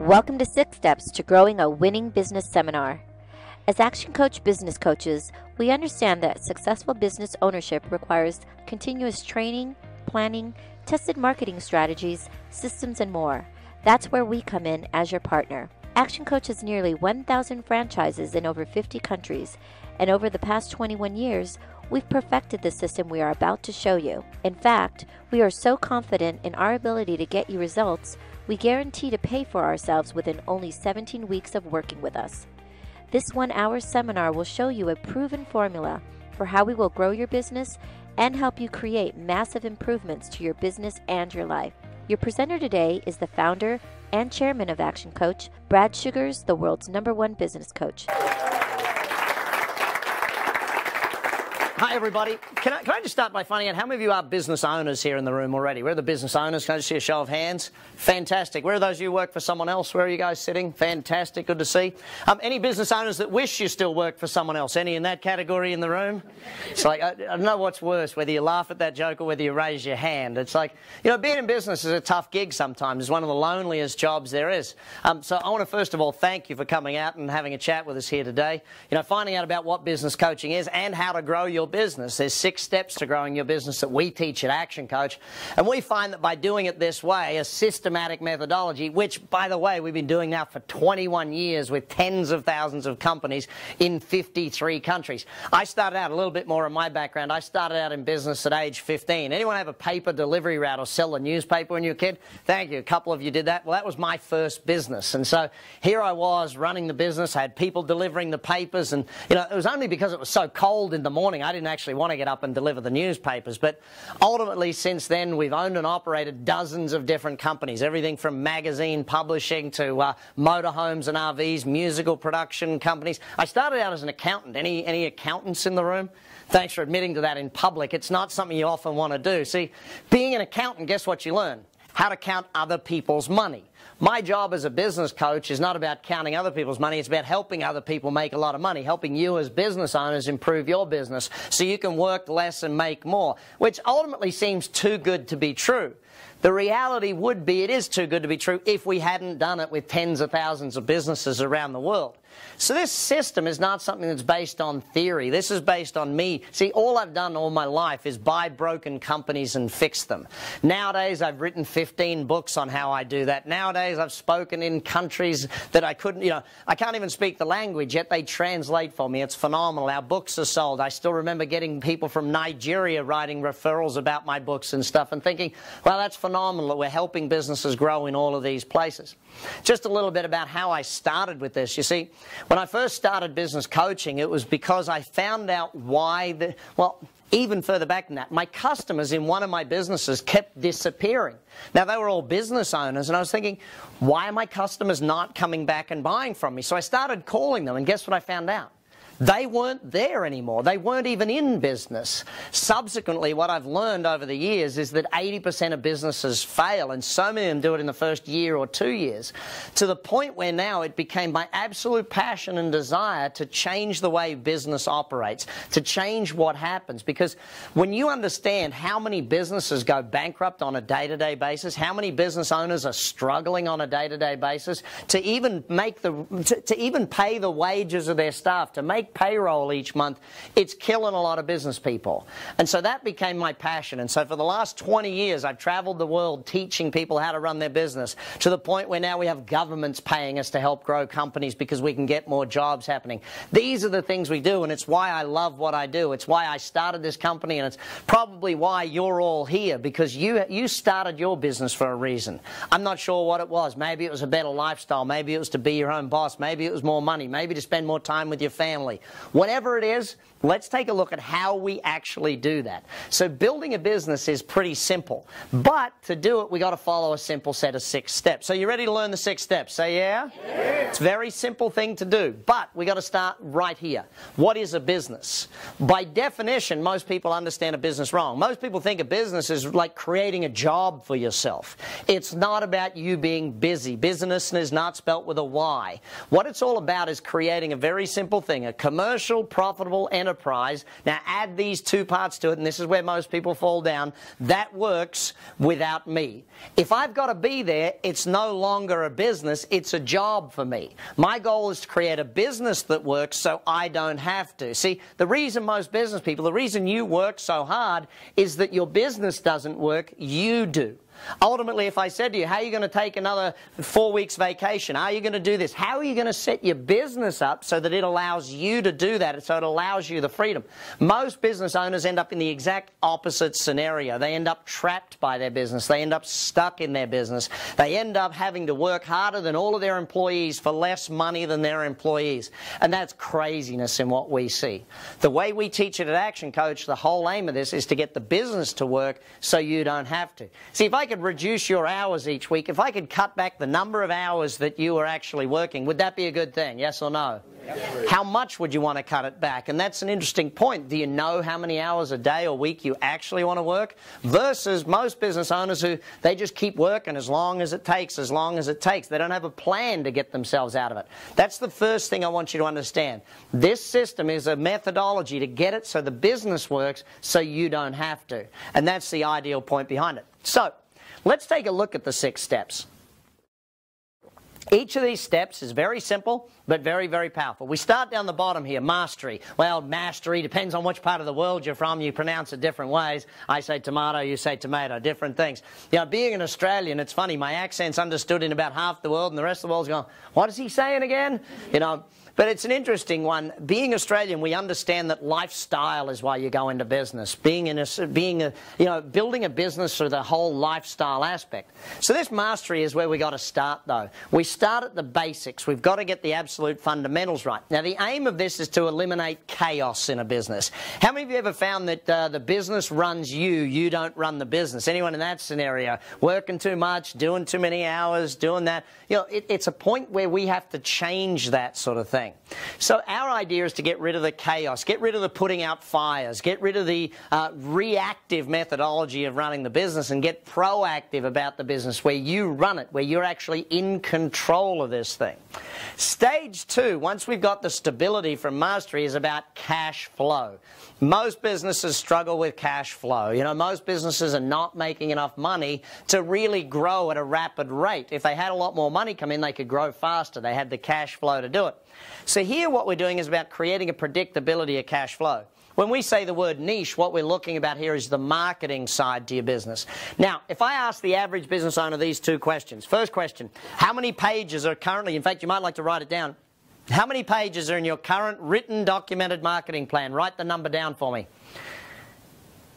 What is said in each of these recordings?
Welcome to 6 Steps to Growing a Winning Business Seminar. As Action Coach business coaches, we understand that successful business ownership requires continuous training, planning, tested marketing strategies, systems, and more. That's where we come in as your partner. Action Coach has nearly 1,000 franchises in over 50 countries, and over the past 21 years, we've perfected the system we are about to show you. In fact, we are so confident in our ability to get you results, we guarantee to pay for ourselves within only 17 weeks of working with us. This 1-hour seminar will show you a proven formula for how we will grow your business and help you create massive improvements to your business and your life. Your presenter today is the founder and chairman of Action Coach, Brad Sugars, the world's #1 business coach. Hi, everybody. Can I just start by finding out how many of you are business owners here in the room already? Where are the business owners? Can I just see a show of hands? Fantastic. Where are those of you who work for someone else? Where are you guys sitting? Fantastic. Good to see. Any business owners that wish you still work for someone else? Any in that category in the room? It's like, I don't know what's worse, whether you laugh at that joke or whether you raise your hand. It's like, you know, being in business is a tough gig sometimes. It's one of the loneliest jobs there is. So I want to first of all thank you for coming out and having a chat with us here today. You know, finding out about what business coaching is and how to grow your business. There's 6 steps to growing your business that we teach at Action Coach, and we find that by doing it this way, a systematic methodology, which, by the way, we've been doing now for 21 years with tens of thousands of companies in 53 countries. I started out, a little bit more of my background, I started out in business at age 15. Anyone have a paper delivery route or sell a newspaper when you were a kid? Thank you. A couple of you did that. Well, that was my first business, and so here I was running the business. I had people delivering the papers, and you know, it was only because it was so cold in the morning I didn't actually want to get up and deliver the newspapers. But ultimately, since then, we've owned and operated dozens of different companies, everything from magazine publishing to motorhomes and RVs, musical production companies. I started out as an accountant. Any accountants in the room? Thanks for admitting to that in public. It's not something you often want to do. See, being an accountant, guess what you learn? How to count other people's money. My job as a business coach is not about counting other people's money. It's about helping other people make a lot of money, helping you as business owners improve your business so you can work less and make more, which ultimately seems too good to be true. The reality would be it is too good to be true if we hadn't done it with tens of thousands of businesses around the world. So this system is not something that's based on theory. This is based on me. See, all I've done all my life is buy broken companies and fix them. Nowadays, I've written 15 books on how I do that. Nowadays, I've spoken in countries that I couldn't, you know, I can't even speak the language, yet they translate for me. It's phenomenal. Our books are sold. I still remember getting people from Nigeria writing referrals about my books and stuff and thinking, well, that's phenomenal that we're helping businesses grow in all of these places. Just a little bit about how I started with this. You see, when I first started business coaching, it was because I found out why, well, even further back than that, my customers in one of my businesses kept disappearing. Now, they were all business owners, and I was thinking, why are my customers not coming back and buying from me? So I started calling them, and guess what I found out? They weren't there anymore. They weren't even in business. Subsequently, what I've learned over the years is that 80% of businesses fail, and so many of them do it in the first year or 2 years, to the point where now it became my absolute passion and desire to change the way business operates, to change what happens. Because when you understand how many businesses go bankrupt on a day-to-day basis, how many business owners are struggling on a day-to-day basis, to even pay the wages of their staff, to make payroll each month, it's killing a lot of business people. And so that became my passion. And so for the last 20 years, I've traveled the world teaching people how to run their business, to the point where now we have governments paying us to help grow companies because we can get more jobs happening. These are the things we do, and it's why I love what I do. It's why I started this company, and it's probably why you're all here, because you started your business for a reason. I'm not sure what it was. Maybe it was a better lifestyle. Maybe it was to be your own boss. Maybe it was more money. Maybe to spend more time with your family. Whatever it is, let's take a look at how we actually do that. So building a business is pretty simple, but to do it, we got to follow a simple set of 6 steps. So you ready to learn the 6 steps? Say yeah? Yeah. It's a very simple thing to do, but we got to start right here. What is a business? By definition, most people understand a business wrong. Most people think a business is like creating a job for yourself. It's not about you being busy. Business is not spelt with a Y. What it's all about is creating a very simple thing, a commercial, profitable, enterprise. Now add these two parts to it, and this is where most people fall down. That works without me. If I've got to be there, it's no longer a business, it's a job for me. My goal is to create a business that works so I don't have to. See, the reason most business people, the reason you work so hard is that your business doesn't work, you do. Ultimately, if I said to you, how are you going to take another 4 weeks vacation? How are you going to do this? How are you going to set your business up so that it allows you to do that, so it allows you the freedom? Most business owners end up in the exact opposite scenario. They end up trapped by their business. They end up stuck in their business. They end up having to work harder than all of their employees for less money than their employees. And that's craziness in what we see. The way we teach it at Action Coach, the whole aim of this is to get the business to work so you don't have to. See, if I could reduce your hours each week, if I could cut back the number of hours that you are actually working, would that be a good thing? Yes or no? Yes. How much would you want to cut it back? And that's an interesting point. Do you know how many hours a day or week you actually want to work? Versus most business owners who, they just keep working as long as it takes, as long as it takes. They don't have a plan to get themselves out of it. That's the first thing I want you to understand. This system is a methodology to get it so the business works so you don't have to. And that's the ideal point behind it. So, let's take a look at the 6 steps. Each of these steps is very simple, but very, very powerful. We start down the bottom here, mastery. Well, mastery depends on which part of the world you're from. You pronounce it different ways. I say tomato, you say tomato, different things. You know, being an Australian, it's funny, my accent's understood in about half the world, and the rest of the world's going, what is he saying again? You know, but it's an interesting one. Being Australian, we understand that lifestyle is why you go into business. Building a business through the whole lifestyle aspect. So this mastery is where we got to start, though. We start at the basics. We've got to get the absolute fundamentals right. Now, the aim of this is to eliminate chaos in a business. How many of you ever found that the business runs you, you don't run the business? Anyone in that scenario? Working too much, doing too many hours, doing that? You know, it's a point where we have to change that sort of thing. So our idea is to get rid of the chaos, get rid of the putting out fires, get rid of the reactive methodology of running the business and get proactive about the business where you run it, where you're actually in control of this thing. Stage 2, once we've got the stability from mastery, is about cash flow. Most businesses struggle with cash flow. You know, most businesses are not making enough money to really grow at a rapid rate. If they had a lot more money come in, they could grow faster. They had the cash flow to do it. So here what we're doing is about creating a predictability of cash flow. When we say the word niche, what we're looking about here is the marketing side to your business. Now, if I ask the average business owner these 2 questions. First question, how many pages are currently, in fact, you might like to write it down. How many pages are in your current written, documented marketing plan? Write the number down for me.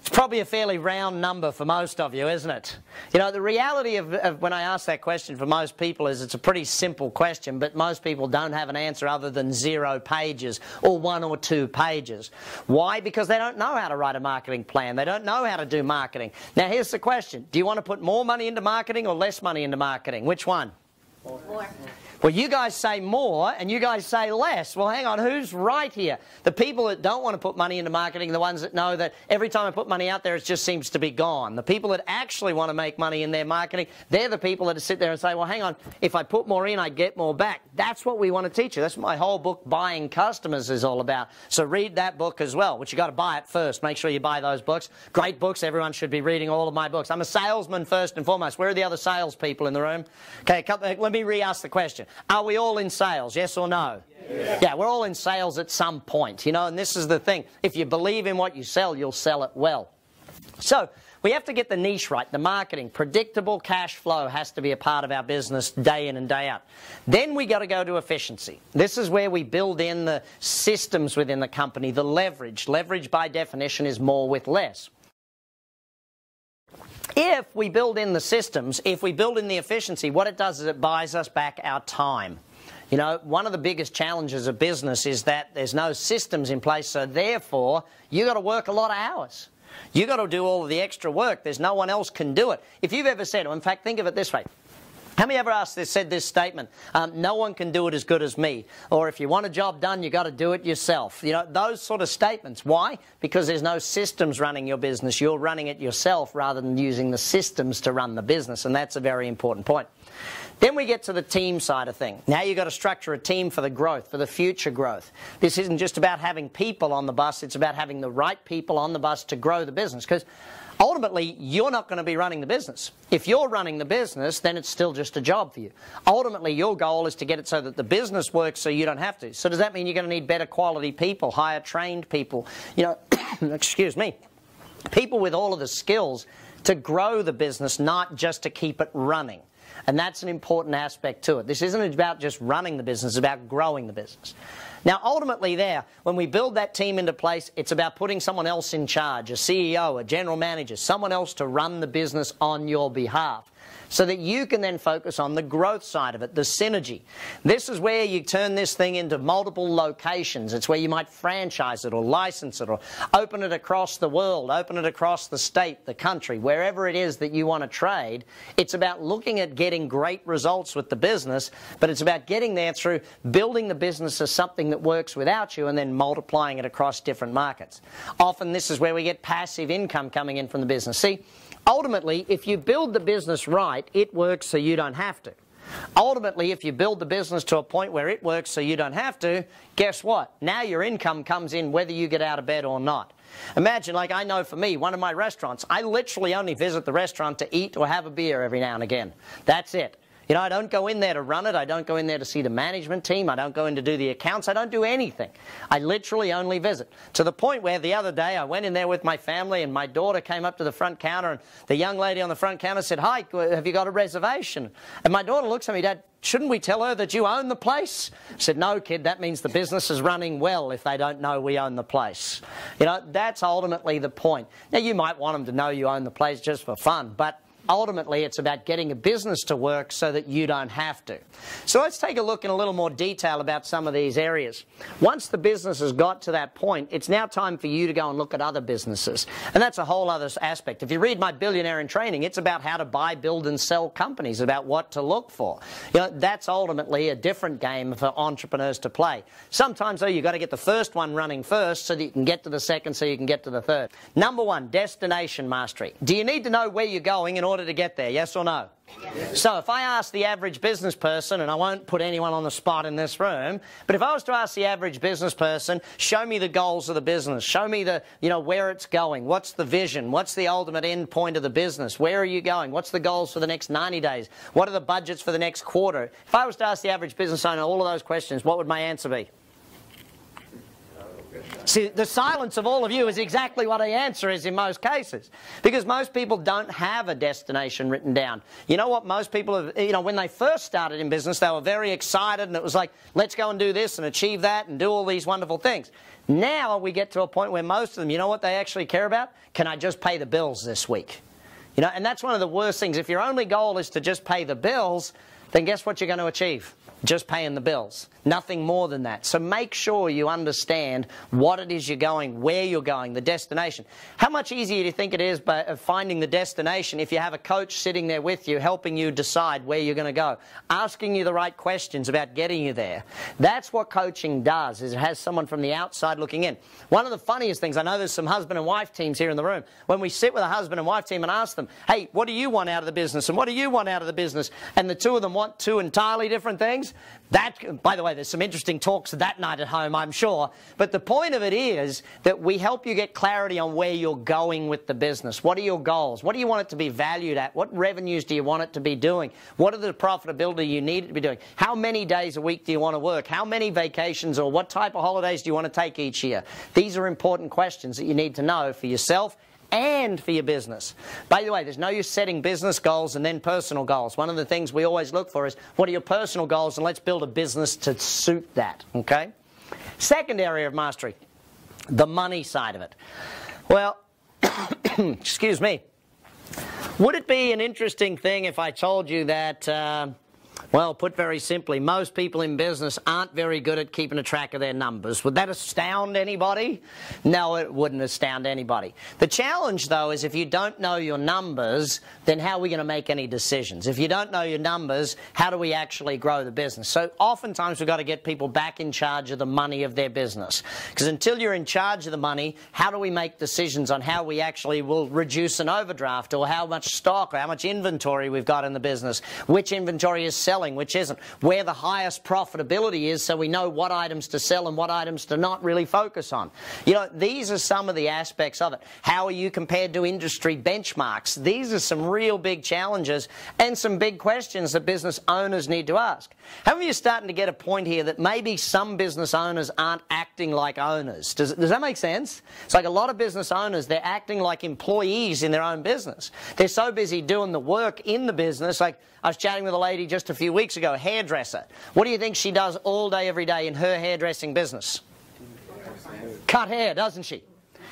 It's probably a fairly round number for most of you, isn't it? You know, the reality of when I ask that question for most people is it's a pretty simple question, but most people don't have an answer other than 0 pages or 1 or 2 pages. Why? Because they don't know how to write a marketing plan. They don't know how to do marketing. Now, here's the question. Do you want to put more money into marketing or less money into marketing? Which one? More. Well, you guys say more and you guys say less. Well, hang on, who's right here? The people that don't want to put money into marketing are the ones that know that every time I put money out there, it just seems to be gone. The people that actually want to make money in their marketing, they're the people that sit there and say, well, hang on, if I put more in, I get more back. That's what we want to teach you. That's what my whole book, Buying Customers, is all about. So read that book as well, which you got to buy it first. Make sure you buy those books. Great books. Everyone should be reading all of my books. I'm a salesman first and foremost. Where are the other salespeople in the room? Okay, let me re-ask the question. Are we all in sales, yes or no? Yeah, we're all in sales at some point, you know, and this is the thing. If you believe in what you sell, you'll sell it well. So, we have to get the niche right, the marketing. Predictable cash flow has to be a part of our business day in and day out. Then we got to go to efficiency. This is where we build in the systems within the company, the leverage. Leverage by definition is more with less. If we build in the systems, if we build in the efficiency, what it does is it buys us back our time. You know, one of the biggest challenges of business is that there's no systems in place, so therefore, you've got to work a lot of hours. You've got to do all of the extra work. There's no one else can do it. If you've ever said, in fact, think of it this way. How many ever said this statement? No one can do it as good as me. Or if you want a job done, you've got to do it yourself. You know, those sort of statements. Why? Because there's no systems running your business. You're running it yourself rather than using the systems to run the business. And that's a very important point. Then we get to the team side of things. Now you've got to structure a team for the growth, for the future growth. This isn't just about having people on the bus. It's about having the right people on the bus to grow the business. Because ultimately, you're not going to be running the business. If you're running the business, then it's still just a job for you. Ultimately, your goal is to get it so that the business works so you don't have to. So does that mean you're going to need better quality people, higher trained people, you know, excuse me, people with all of the skills to grow the business, not just to keep it running? And that's an important aspect to it. This isn't about just running the business, it's about growing the business. Now, ultimately there, when we build that team into place, it's about putting someone else in charge, a CEO, a general manager, someone else to run the business on your behalf, so that you can then focus on the growth side of it, the synergy. This is where you turn this thing into multiple locations. It's where you might franchise it or license it or open it across the world, open it across the state, the country, wherever it is that you want to trade. It's about looking at getting great results with the business, but it's about getting there through building the business as something that works without you and then multiplying it across different markets. Often this is where we get passive income coming in from the business. See, ultimately, if you build the business right, it works so you don't have to. Ultimately, if you build the business to a point where it works so you don't have to, guess what? Now your income comes in whether you get out of bed or not. Imagine, like I know for me, one of my restaurants, I literally only visit the restaurant to eat or have a beer every now and again. That's it. You know, I don't go in there to run it. I don't go in there to see the management team. I don't go in to do the accounts. I don't do anything. I literally only visit. To the point where the other day I went in there with my family and my daughter came up to the front counter and the young lady on the front counter said, "Hi, have you got a reservation?" And my daughter looks at me, "Dad, shouldn't we tell her that you own the place?" I said, "No, kid, that means the business is running well if they don't know we own the place." You know, that's ultimately the point. Now, you might want them to know you own the place just for fun, but ultimately, it's about getting a business to work so that you don't have to. So let's take a look in a little more detail about some of these areas. Once the business has got to that point, it's now time for you to go and look at other businesses. And that's a whole other aspect. If you read my Billionaire in Training, it's about how to buy, build and sell companies, about what to look for. You know, that's ultimately a different game for entrepreneurs to play. Sometimes, though, you've got to get the first one running first so that you can get to the second, so you can get to the third. Number one, destination mastery. Do you need to know where you're going in order to get there, yes or no? Yes. So if I ask the average business person, and I won't put anyone on the spot in this room, but if I was to ask the average business person, show me the goals of the business, show me the, you know, where it's going, what's the vision, what's the ultimate end point of the business, where are you going, what's the goals for the next 90 days, what are the budgets for the next quarter? If I was to ask the average business owner all of those questions, what would my answer be? See, the silence of all of you is exactly what the answer is in most cases. Because most people don't have a destination written down. You know what most people have, you know, when they first started in business, they were very excited and it was like, let's go and do this and achieve that and do all these wonderful things. Now we get to a point where most of them, you know what they actually care about? Can I just pay the bills this week? You know, and that's one of the worst things. If your only goal is to just pay the bills, then guess what you're going to achieve? Just paying the bills. Nothing more than that. So make sure you understand what it is you're going, where you're going, the destination. How much easier do you think it is by finding the destination if you have a coach sitting there with you, helping you decide where you're going to go, asking you the right questions about getting you there? That's what coaching does, is it has someone from the outside looking in. One of the funniest things, I know there's some husband and wife teams here in the room, when we sit with a husband and wife team and ask them, hey, what do you want out of the business and what do you want out of the business? And the two of them want two entirely different things. That, by the way, there's some interesting talks that night at home, I'm sure. But the point of it is that we help you get clarity on where you're going with the business. What are your goals? What do you want it to be valued at? What revenues do you want it to be doing? What are the profitability you need it to be doing? How many days a week do you want to work? How many vacations or what type of holidays do you want to take each year? These are important questions that you need to know for yourself and for your business. By the way, there's no use setting business goals and then personal goals. One of the things we always look for is, what are your personal goals, and let's build a business to suit that, okay? Second area of mastery, the money side of it. Well, excuse me. Would it be an interesting thing if I told you that Well, put very simply, most people in business aren't very good at keeping a track of their numbers. Would that astound anybody? No, it wouldn't astound anybody. The challenge, though, is if you don't know your numbers, then how are we going to make any decisions? If you don't know your numbers, how do we actually grow the business? So oftentimes we've got to get people back in charge of the money of their business. Because until you're in charge of the money, how do we make decisions on how we actually will reduce an overdraft, or how much stock or how much inventory we've got in the business, which inventory is selling, which isn't, where the highest profitability is, so we know what items to sell and what items to not really focus on. You know, these are some of the aspects of it. How are you compared to industry benchmarks? These are some real big challenges and some big questions that business owners need to ask. How many of you are starting to get a point here that maybe some business owners aren't acting like owners? Does that make sense? It's like a lot of business owners, they're acting like employees in their own business. They're so busy doing the work in the business. Like, I was chatting with a lady just a few weeks ago, a hairdresser. What do you think she does all day, every day in her hairdressing business? Cut hair, doesn't she?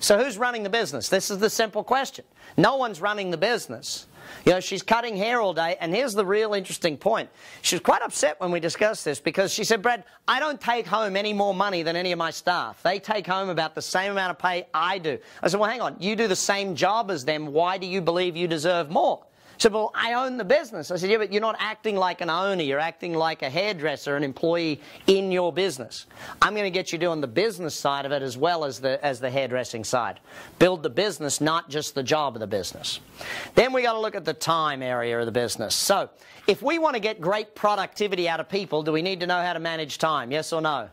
So who's running the business? This is the simple question. No one's running the business. You know, she's cutting hair all day, and here's the real interesting point. She was quite upset when we discussed this, because she said, Brad, I don't take home any more money than any of my staff. They take home about the same amount of pay I do. I said, well, hang on, you do the same job as them. Why do you believe you deserve more? She said, well, I own the business. I said, yeah, but you're not acting like an owner. You're acting like a hairdresser, an employee in your business. I'm going to get you doing the business side of it as well as the hairdressing side. Build the business, not just the job of the business. Then we got to look at the time area of the business. So if we want to get great productivity out of people, do we need to know how to manage time? Yes or no?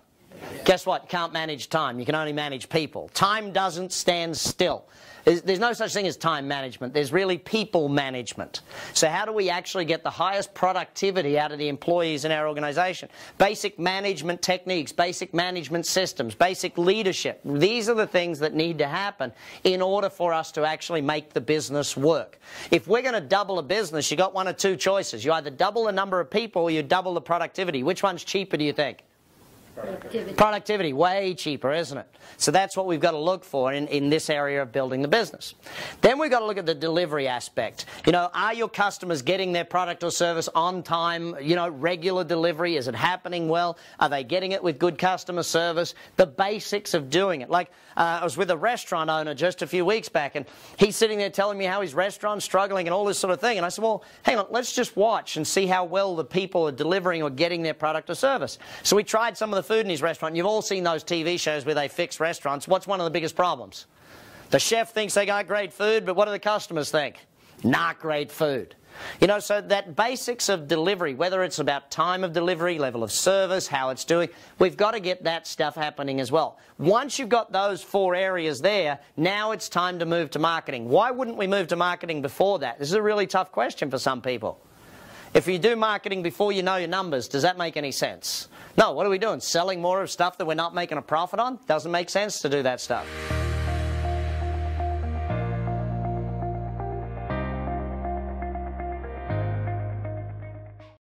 Guess what? You can't manage time. You can only manage people. Time doesn't stand still. There's no such thing as time management. There's really people management. So how do we actually get the highest productivity out of the employees in our organization? Basic management techniques, basic management systems, basic leadership. These are the things that need to happen in order for us to actually make the business work. If we're going to double a business, you've got one of two choices. You either double the number of people or you double the productivity. Which one's cheaper, do you think? Productivity, way cheaper, isn't it? So that's what we've got to look for in this area of building the business. Then we've got to look at the delivery aspect. You know, are your customers getting their product or service on time? You know, regular delivery, is it happening well? Are they getting it with good customer service? The basics of doing it. Like, I was with a restaurant owner just a few weeks back, and he's sitting there telling me how his restaurant's struggling and all this sort of thing. And I said, well, hang on, let's just watch and see how well the people are delivering or getting their product or service. So we tried some of the food in his restaurant. You've all seen those TV shows where they fix restaurants. What's one of the biggest problems? The chef thinks they got great food, but what do the customers think? Not great food. You know, so that basics of delivery, whether it's about time of delivery, level of service, how it's doing, we've got to get that stuff happening as well. Once you've got those four areas there, now it's time to move to marketing. Why wouldn't we move to marketing before that? This is a really tough question for some people. If you do marketing before you know your numbers, does that make any sense? No, what are we doing? Selling more of stuff that we're not making a profit on? Doesn't make sense to do that stuff.